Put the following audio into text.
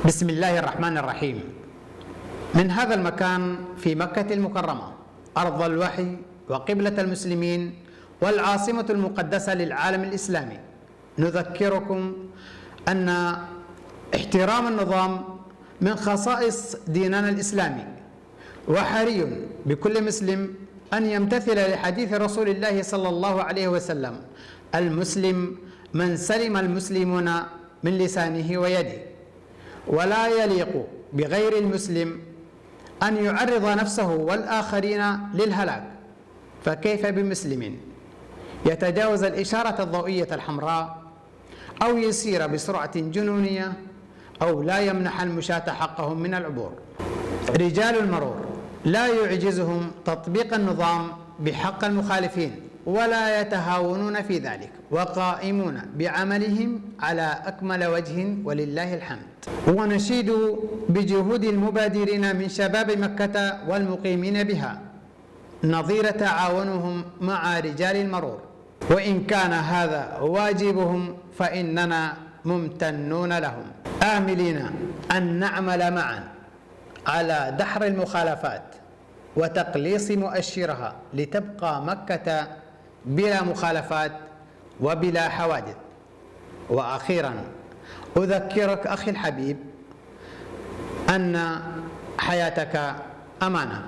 بسم الله الرحمن الرحيم. من هذا المكان في مكة المكرمة أرض الوحي وقبلة المسلمين والعاصمة المقدسة للعالم الإسلامي، نذكركم أن احترام النظام من خصائص ديننا الإسلامي، وحري بكل مسلم أن يمتثل لحديث رسول الله صلى الله عليه وسلم: المسلم من سلم المسلمون من لسانه ويده. ولا يليق بغير المسلم أن يعرض نفسه والآخرين للهلاك، فكيف بمسلم يتجاوز الإشارة الضوئية الحمراء أو يسير بسرعة جنونية أو لا يمنح المشاة حقهم من العبور؟ رجال المرور لا يعجزهم تطبيق النظام بحق المخالفين ولا يتهاونون في ذلك، وقائمون بعملهم على أكمل وجه ولله الحمد. ونشيد بجهود المبادرين من شباب مكة والمقيمين بها نظير تعاونهم مع رجال المرور، وإن كان هذا واجبهم فإننا ممتنون لهم، آملين أن نعمل معا على دحر المخالفات وتقليص مؤشرها لتبقى مكة بلا مخالفات وبلا حوادث. وأخيرا أذكرك أخي الحبيب أن حياتك أمانة.